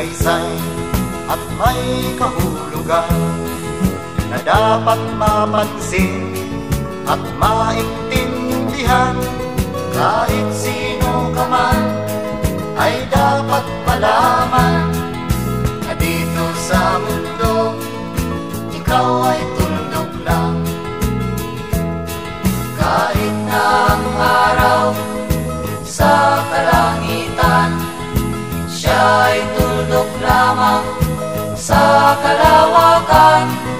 saysay at may kahulugan na dapat mapansin at maintindihan. Kahit sino ka man ay dapat malaman na dito sa mundo ikaw ay tuldok lang. Kahit na ang araw sa kalangitan, siya ay tuldok lamang sa kalawakan.